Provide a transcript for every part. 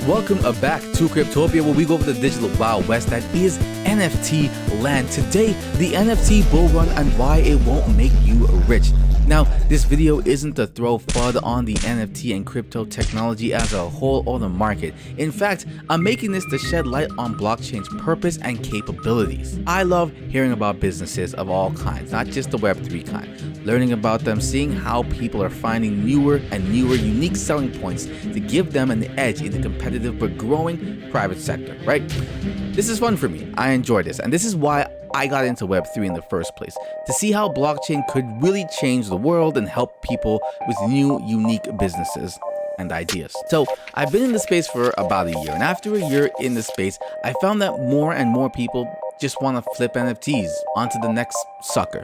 Welcome back to Cryptopia, where we go over the digital Wild West that is NFT land. Today, the NFT bull run and why it won't make you rich. Now, this video isn't to throw FUD on the NFT and crypto technology as a whole or the market. In fact, I'm making this to shed light on blockchain's purpose and capabilities. I love hearing about businesses of all kinds, not just the Web3 kind. Learning about them, seeing how people are finding newer and newer unique selling points to give them an edge in the competitive but growing private sector, right? This is fun for me. I enjoy this, and this is why I got into Web3 in the first place, to see how blockchain could really change the world and help people with new, unique businesses and ideas. So I've been in the space for about a year, and after a year in the space, I found that more and more people just want to flip NFTs onto the next sucker.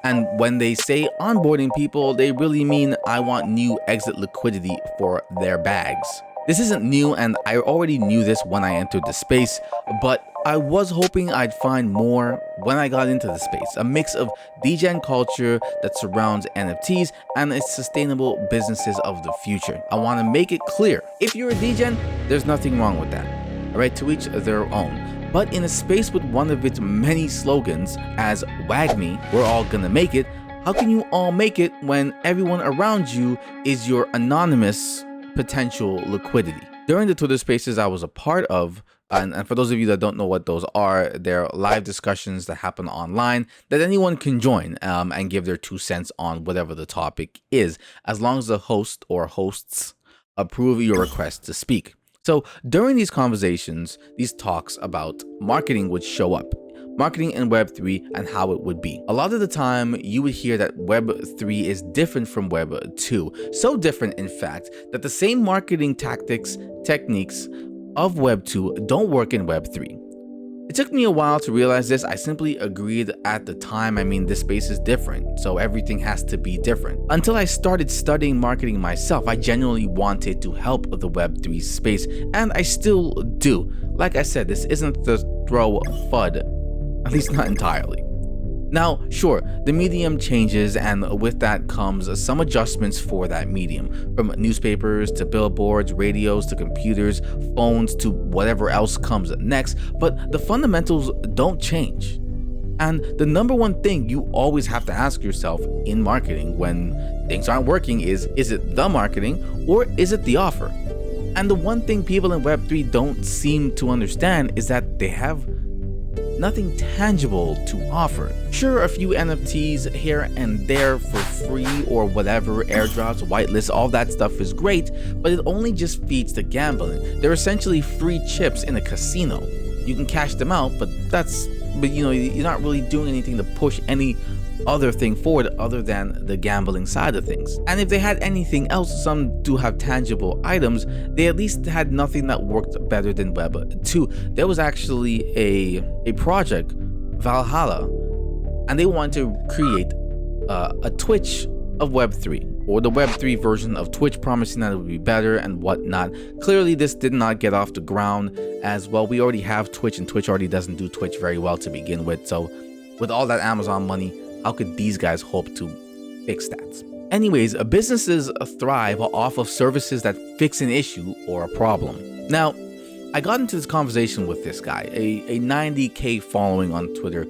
And when they say onboarding people, they really mean I want new exit liquidity for their bags. This isn't new, and I already knew this when I entered the space, but I was hoping I'd find more when I got into the space. A mix of degen culture that surrounds NFTs and its sustainable businesses of the future. I want to make it clear, if you're a degen, there's nothing wrong with that. All right, to each their own. But in a space with one of its many slogans as WAGMI, we're all gonna make it, how can you all make it when everyone around you is your anonymous potential liquidity? During the Twitter spaces I was a part of, and for those of you that don't know what those are, they're live discussions that happen online that anyone can join and give their 2 cents on whatever the topic is, as long as the host or hosts approve your request to speak. So during these conversations, these talks about marketing would show up. Marketing in Web3 and how it would be. A lot of the time, you would hear that Web3 is different from Web2. So different, in fact, that the same marketing techniques of Web2 don't work in Web3. It took me a while to realize this. I simply agreed at the time. I mean, this space is different, so everything has to be different. Until I started studying marketing myself, I genuinely wanted to help the Web3 space, and I still do. Like I said, this isn't to throw FUD, at least not entirely. Now, sure, the medium changes, and with that comes some adjustments for that medium, from newspapers to billboards, radios to computers, phones to whatever else comes next, but the fundamentals don't change. And the number one thing you always have to ask yourself in marketing when things aren't working is it the marketing or is it the offer? And the one thing people in Web3 don't seem to understand is that they have nothing tangible to offer. Sure, a few NFTs here and there for free or whatever, airdrops, whitelists, all that stuff is great, but it only just feeds the gambling. They're essentially free chips in a casino. You can cash them out, but you know, you're not really doing anything to push any other thing forward other than the gambling side of things. And if they had anything else, some do have tangible items, they at least had nothing that worked better than Web2. There was actually a project, Valhalla, and they wanted to create a Twitch of Web3, or the Web3 version of Twitch, promising that it would be better and whatnot. Clearly this did not get off the ground as well. We already have Twitch, and Twitch already doesn't do Twitch very well to begin with, so with all that Amazon money, how could these guys hope to fix that? Anyways, businesses thrive off of services that fix an issue or a problem. Now, I got into this conversation with this guy, a 90K following on Twitter,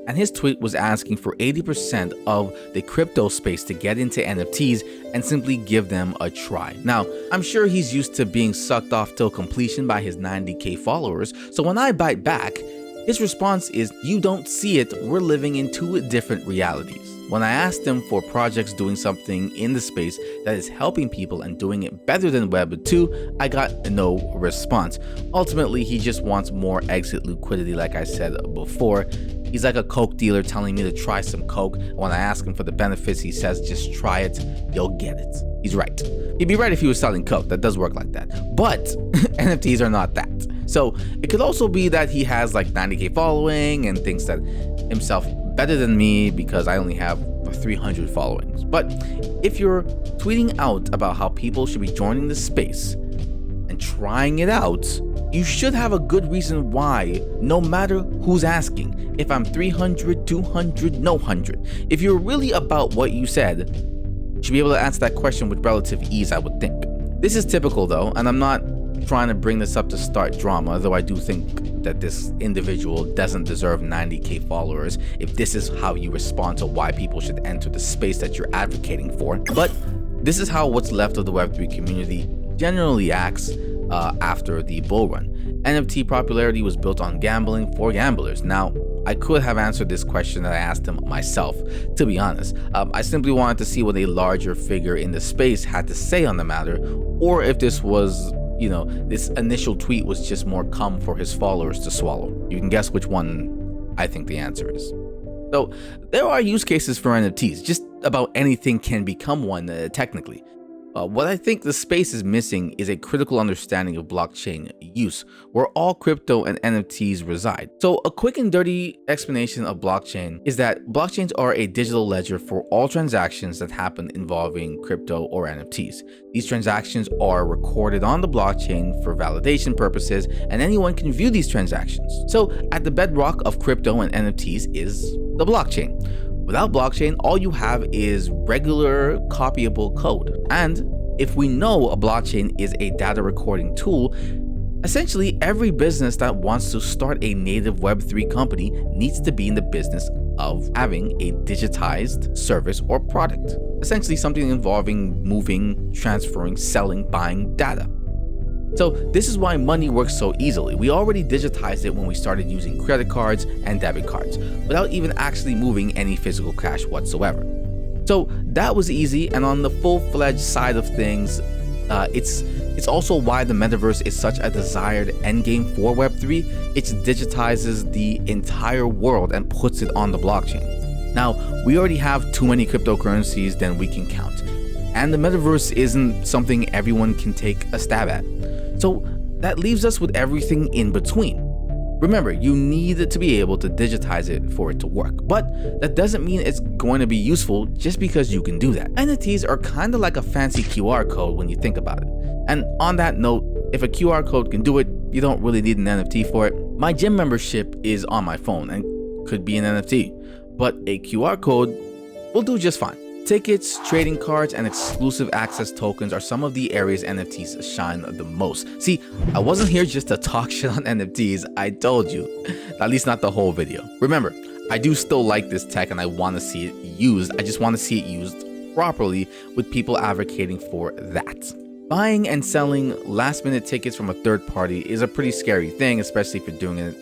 and his tweet was asking for 80% of the crypto space to get into NFTs and simply give them a try. Now, I'm sure he's used to being sucked off till completion by his 90K followers, so when I bite back, his response is, "You don't see it, we're living in 2 different realities." When I asked him for projects doing something in the space that is helping people and doing it better than Web2, I got no response. Ultimately, he just wants more exit liquidity, like I said before. He's like a Coke dealer telling me to try some Coke. When I ask him for the benefits, he says, "Just try it, you'll get it." He's right. He'd be right if he was selling Coke. That does work like that. But NFTs are not that. So it could also be that he has like 90K following and thinks that himself better than me because I only have 300 followings. But if you're tweeting out about how people should be joining the space and trying it out, you should have a good reason why, no matter who's asking. If I'm 300, 200, no 100. If you're really about what you said, you should be able to answer that question with relative ease, I would think. This is typical though, and I'm not trying to bring this up to start drama, though I do think that this individual doesn't deserve 90k followers if this is how you respond to why people should enter the space that you're advocating for. But this is how what's left of the Web3 community generally acts after the bull run. NFT popularity was built on gambling for gamblers. Now, I could have answered this question that I asked him myself, to be honest. I simply wanted to see what a larger figure in the space had to say on the matter, or if this was, this initial tweet was just more cum for his followers to swallow. You can guess which one I think the answer is. So, there are use cases for NFTs. Just about anything can become one, technically. What I think the space is missing is a critical understanding of blockchain use, where all crypto and NFTs reside. So a quick and dirty explanation of blockchain is that blockchains are a digital ledger for all transactions that happen involving crypto or NFTs. These transactions are recorded on the blockchain for validation purposes, and anyone can view these transactions. So at the bedrock of crypto and NFTs is the blockchain. Without blockchain, all you have is regular copyable code. And if we know a blockchain is a data recording tool, essentially every business that wants to start a native Web3 company needs to be in the business of having a digitized service or product. Essentially something involving moving, transferring, selling, buying data. So this is why money works so easily. We already digitized it when we started using credit cards and debit cards without even actually moving any physical cash whatsoever. So that was easy, and on the full-fledged side of things, it's also why the Metaverse is such a desired endgame for Web3. It digitizes the entire world and puts it on the blockchain. Now, we already have too many cryptocurrencies than we can count, and the Metaverse isn't something everyone can take a stab at. So that leaves us with everything in between. Remember, you need to be able to digitize it for it to work, but that doesn't mean it's going to be useful just because you can do that. NFTs are kind of like a fancy QR code when you think about it. And on that note, if a QR code can do it, you don't really need an NFT for it. My gym membership is on my phone and could be an NFT, but a QR code will do just fine. Tickets, trading cards, and exclusive access tokens are some of the areas NFTs shine the most. See, I wasn't here just to talk shit on NFTs, I told you. At least not the whole video. Remember, I do still like this tech and I want to see it used. I just want to see it used properly with people advocating for that. Buying and selling last-minute tickets from a third party is a pretty scary thing, especially if you're doing it,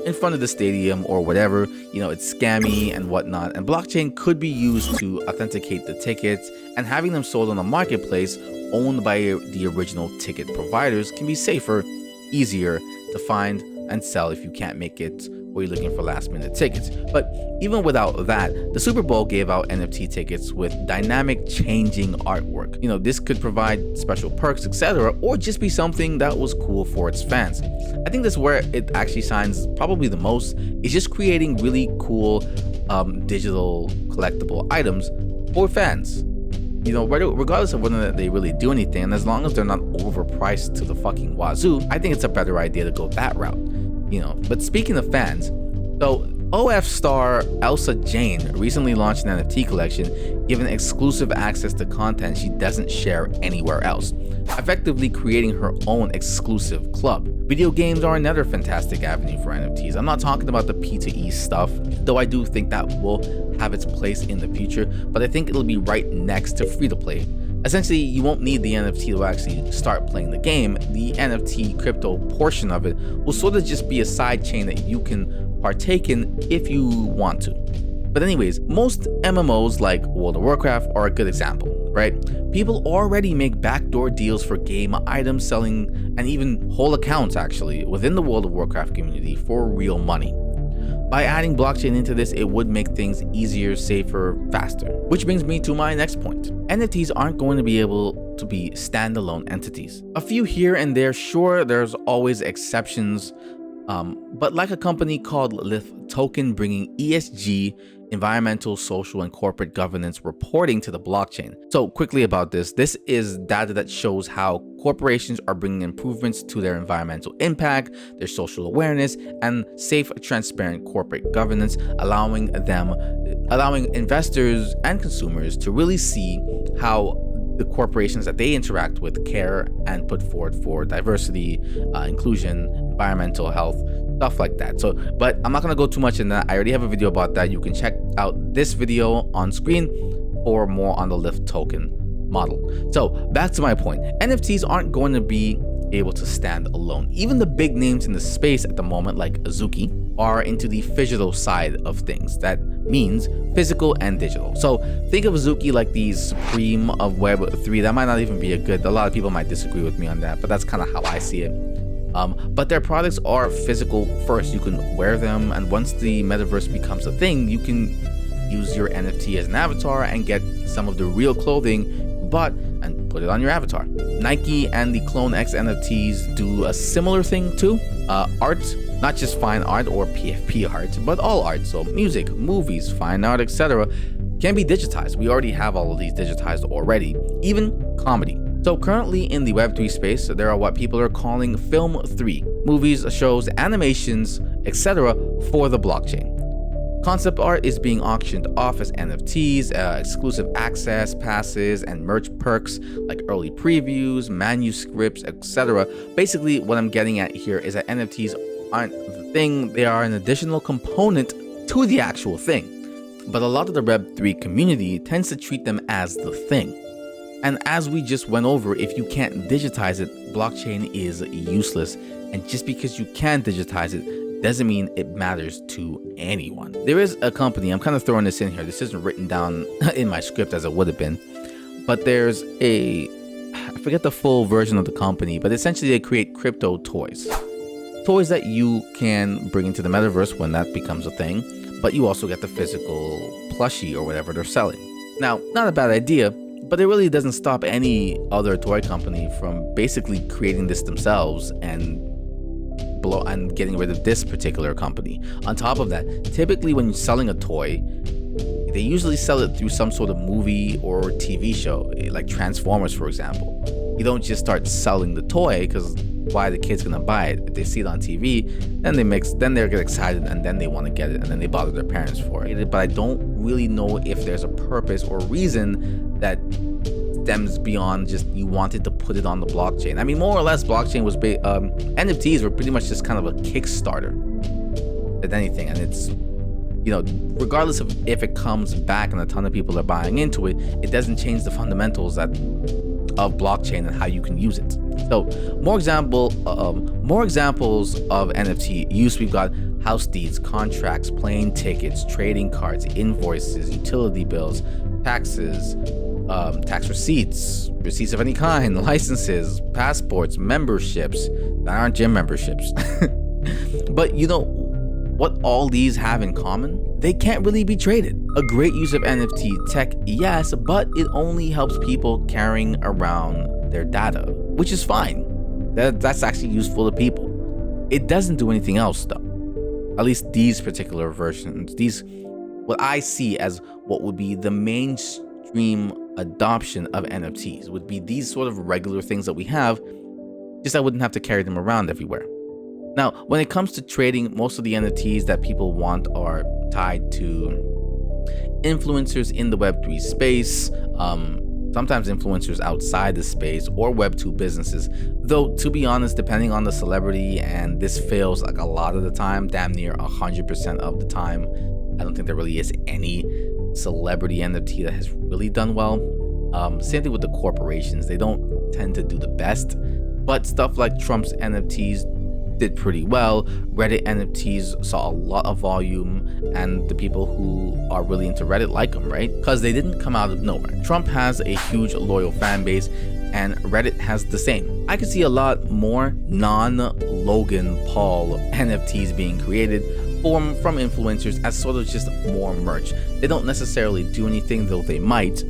in front of the stadium or whatever. It's scammy and whatnot, and blockchain could be used to authenticate the tickets, and having them sold on a marketplace owned by the original ticket providers can be safer, easier to find and sell if you can't make it or you're looking for last-minute tickets. But even without that, the Super Bowl gave out NFT tickets with dynamic changing artwork. This could provide special perks, etc., or just be something that was cool for its fans. I think that's where it actually shines probably the most, is just creating really cool digital collectible items for fans. Regardless of whether they really do anything, and as long as they're not overpriced to the fucking wazoo, I think it's a better idea to go that route. But speaking of fans, so OF star Elsa Jane recently launched an NFT collection, giving exclusive access to content she doesn't share anywhere else, effectively creating her own exclusive club. Video games are another fantastic avenue for NFTs. I'm not talking about the P2E stuff, though I do think that will have its place in the future, but I think it'll be right next to free-to-play. Essentially, you won't need the NFT to actually start playing the game. The NFT crypto portion of it will sort of just be a side chain that you can partake in if you want to. But anyways, most MMOs like World of Warcraft are a good example, right? People already make backdoor deals for game items, selling, and even whole accounts actually within the World of Warcraft community for real money. By adding blockchain into this, it would make things easier, safer, faster. Which brings me to my next point. NFTs aren't going to be able to be standalone entities. A few here and there, sure, there's always exceptions, but like a company called Lyft Token bringing ESG, environmental, social, and corporate governance reporting to the blockchain. So quickly about this is data that shows how corporations are bringing improvements to their environmental impact, their social awareness, and safe, transparent corporate governance, allowing investors and consumers to really see how the corporations that they interact with care and put forward for diversity, inclusion, environmental health, stuff like that. So, but I'm not going to go too much in that. I already have a video about that. You can check out this video on screen or more on the Lyft token model. So back to my point, NFTs aren't going to be able to stand alone. Even the big names in the space at the moment, like Azuki, are into the phygital side of things. That means physical and digital. So think of Azuki like the supreme of Web3. That might not even be a lot of people might disagree with me on that, but that's kind of how I see it. But their products are physical first. You can wear them, and once the metaverse becomes a thing, you can use your NFT as an avatar and get some of the real clothing you bought and put it on your avatar. Nike and the Clone X NFTs do a similar thing too. Art, not just fine art or PFP art, but all art. So music, movies, fine art, etc. can be digitized. We already have all of these digitized already, even comedy. So currently in the Web3 space, there are what people are calling Film 3, movies, shows, animations, etc. for the blockchain. Concept art is being auctioned off as NFTs, exclusive access passes, and merch perks like early previews, manuscripts, etc. Basically, what I'm getting at here is that NFTs aren't the thing, they are an additional component to the actual thing. But a lot of the Web3 community tends to treat them as the thing. And as we just went over, if you can't digitize it, blockchain is useless. And just because you can digitize it doesn't mean it matters to anyone. There is a company, I'm kind of throwing this in here, this isn't written down in my script as it would have been, but there's I forget the full version of the company, but essentially they create crypto toys. Toys that you can bring into the metaverse when that becomes a thing, but you also get the physical plushie or whatever they're selling. Now, not a bad idea, but it really doesn't stop any other toy company from basically creating this themselves and getting rid of this particular company. On top of that, typically when you're selling a toy, they usually sell it through some sort of movie or TV show, like Transformers, for example. You don't just start selling the toy because why the kid's gonna buy it? If they see it on TV, then they get excited and then they want to get it and then they bother their parents for it. But I don't really know if there's a purpose or reason that stems beyond just you wanted to put it on the blockchain. I mean, more or less, blockchain was NFTs were pretty much just kind of a Kickstarter than anything, and it's, you know, regardless of if it comes back and a ton of people are buying into it, it doesn't change the fundamentals of blockchain and how you can use it. So more examples of NFT use. We've got house deeds, contracts, plane tickets, trading cards, invoices, utility bills, taxes, tax receipts of any kind, licenses, passports, memberships that aren't gym memberships. But you know what all these have in common? They can't really be traded. A great use of NFT tech, yes, but it only helps people carrying around their data, which is fine. That's actually useful to people. It doesn't do anything else though. At least these particular versions, what I see as what would be the mainstream adoption of NFTs would be these sort of regular things that we have, just I wouldn't have to carry them around everywhere. Now, when it comes to trading, most of the NFTs that people want are tied to influencers in the Web3 space, sometimes influencers outside the space, or Web2 businesses. Though, to be honest, depending on the celebrity, and this fails like a lot of the time, damn near 100% of the time, I don't think there really is any celebrity NFT that has really done well. Same thing with the corporations. They don't tend to do the best, but stuff like Trump's NFTs did pretty well. Reddit NFTs saw a lot of volume, and the people who are really into Reddit like them, right? Because they didn't come out of nowhere. Trump has a huge loyal fan base, and Reddit has the same. I could see a lot more non-Logan Paul NFTs being created from influencers as sort of just more merch. They don't necessarily do anything, though they might,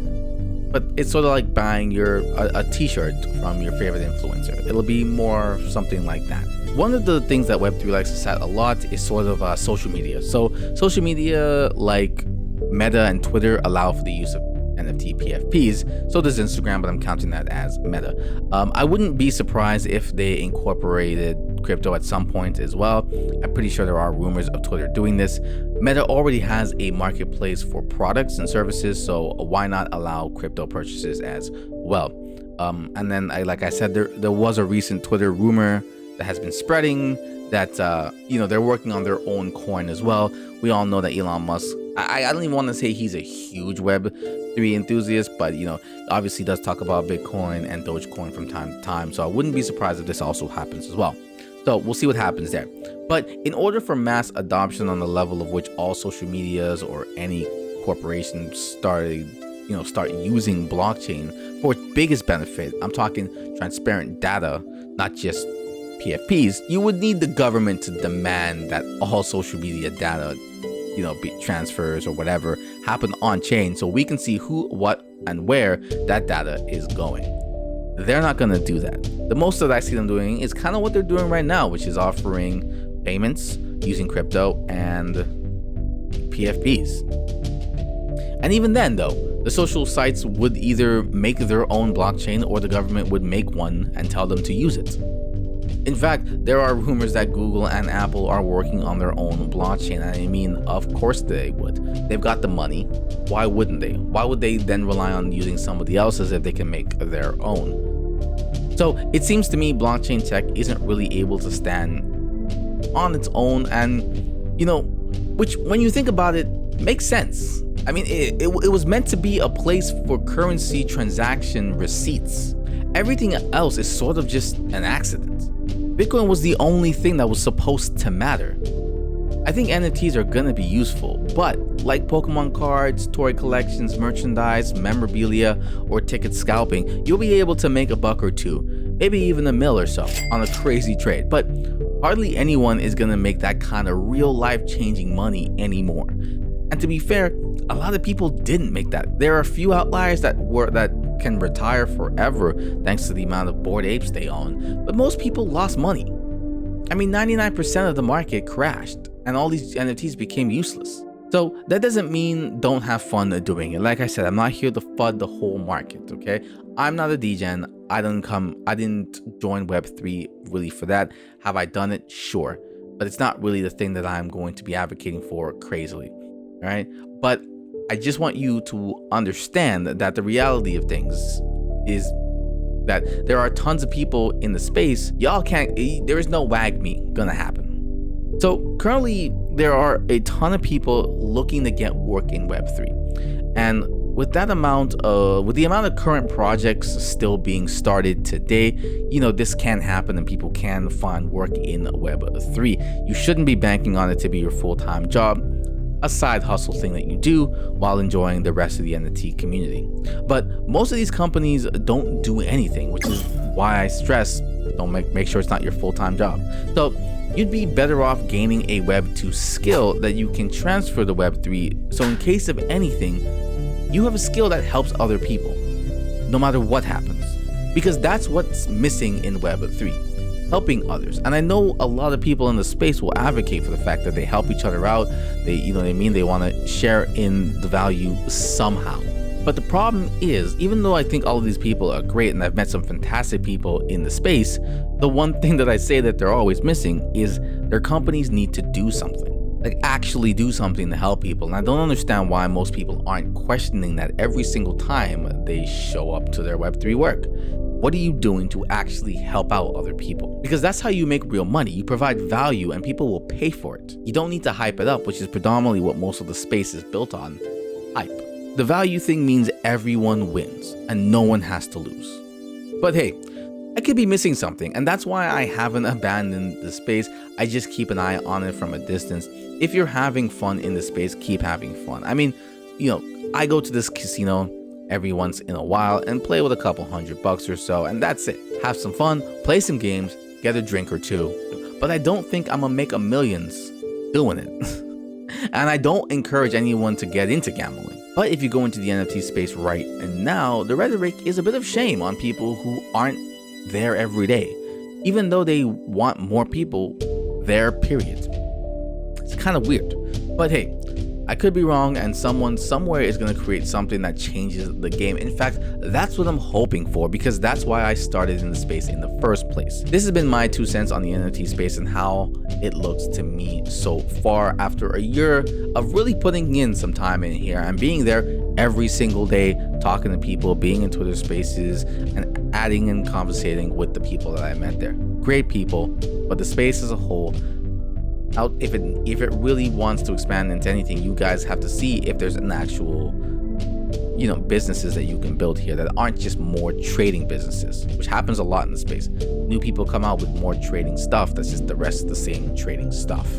but it's sort of like buying a t-shirt from your favorite influencer. It'll be more something like that. One of the things that Web3 likes to set a lot is sort of social media. So social media like Meta and Twitter allow for the use of NFT PFPs. So does Instagram, but I'm counting that as Meta. I wouldn't be surprised if they incorporated crypto at some point as well. I'm pretty sure there are rumors of Twitter doing this. Meta already has a marketplace for products and services, so why not allow crypto purchases as well. And then like I said, there was a recent Twitter rumor that has been spreading that they're working on their own coin as well. We all know that Elon Musk, I don't even want to say he's a huge Web3 enthusiast, but obviously does talk about Bitcoin and Dogecoin from time to time. So I wouldn't be surprised if this also happens as well. So we'll see what happens there. But in order for mass adoption on the level of which all social medias or any corporation start using blockchain for its biggest benefit, I'm talking transparent data, not just PFPs, you would need the government to demand that all social media data, be transfers or whatever, happen on chain so we can see who, what, and where that data is going. They're not going to do that. The most that I see them doing is kind of what they're doing right now, which is offering payments using crypto and PFPs. And even then, though, the social sites would either make their own blockchain or the government would make one and tell them to use it. In fact, there are rumors that Google and Apple are working on their own blockchain. And I mean, of course they would. They've got the money. Why wouldn't they? Why would they then rely on using somebody else's if they can make their own? So it seems to me blockchain tech isn't really able to stand on its own. And, which when you think about it, makes sense. I mean, it was meant to be a place for currency transaction receipts. Everything else is sort of just an accident. Bitcoin was the only thing that was supposed to matter. I think NFTs are gonna be useful, but like Pokemon cards, toy collections, merchandise, memorabilia, or ticket scalping, you'll be able to make a buck or two, maybe even $1 million or so on a crazy trade, but hardly anyone is gonna make that kind of real life changing money anymore. And to be fair, a lot of people didn't make that. There are a few outliers that can retire forever thanks to the amount of Bored Apes they own, but most people lost money. I mean, 99% of the market crashed and all these NFTs became useless. So that doesn't mean don't have fun doing it. Like I said, I'm not here to FUD the whole market, okay? I'm not a degen. I didn't join Web3 really for that. Have I done it? Sure. But it's not really the thing that I'm going to be advocating for crazily, all right? But I just want you to understand that the reality of things is that there are tons of people in the space. There is no WAG me gonna happen. So currently there are a ton of people looking to get work in Web3. And with the amount of current projects still being started today, this can happen and people can find work in Web3. You shouldn't be banking on it to be your full-time job, a side hustle thing that you do while enjoying the rest of the NFT community. But most of these companies don't do anything, which is why I stress don't make sure it's not your full-time job. So you'd be better off gaining a Web2 skill that you can transfer to Web3. So in case of anything, you have a skill that helps other people, no matter what happens. Because that's what's missing in Web3. Helping others. And I know a lot of people in the space will advocate for the fact that they help each other out. They want to share in the value somehow. But the problem is, even though I think all of these people are great and I've met some fantastic people in the space, the one thing that I say that they're always missing is their companies need to do something. Like actually do something to help people. And I don't understand why most people aren't questioning that every single time they show up to their Web3 work. What are you doing to actually help out other people? Because that's how you make real money. You provide value and people will pay for it. You don't need to hype it up, which is predominantly what most of the space is built on, hype. The value thing means everyone wins and no one has to lose. But hey, I could be missing something, and that's why I haven't abandoned the space. I just keep an eye on it from a distance. If you're having fun in the space, keep having fun. I mean, I go to this casino every once in a while and play with a couple $100 or so, and that's it. Have some fun, play some games, get a drink or two. But I don't think I'm gonna make a millions doing it. And I don't encourage anyone to get into gambling. But if you go into the NFT space right now, the rhetoric is a bit of shame on people who aren't there every day, even though they want more people there, period. It's kind of weird. But hey, I could be wrong, and someone somewhere is going to create something that changes the game. In fact, that's what I'm hoping for, because that's why I started in the space in the first place. This has been my 2 cents on the NFT space and how it looks to me so far after a year of really putting in some time in here and being there every single day, talking to people, being in Twitter spaces, and adding and conversating with the people that I met there. Great people, but the space as a whole, if it really wants to expand into anything, you guys have to see if there's an actual, businesses that you can build here that aren't just more trading businesses, which happens a lot in the space. New people come out with more trading stuff that's just the rest of the same trading stuff.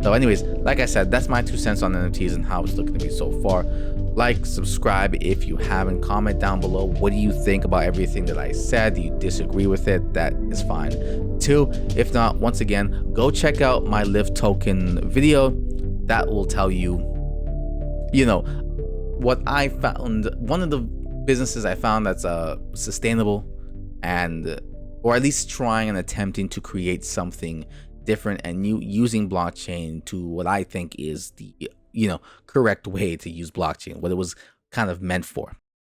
So anyways, like I said, that's my 2 cents on NFTs and how it's looking to be so far. Like, subscribe if you haven't, comment down below. What do you think about everything that I said? Do you disagree with it? That is fine too. If not, once again, go check out my Live Token video. That will tell you, what I found. One of the businesses I found that's sustainable, or at least trying and attempting to create something different and new using blockchain to what I think is the correct way to use blockchain, what it was kind of meant for.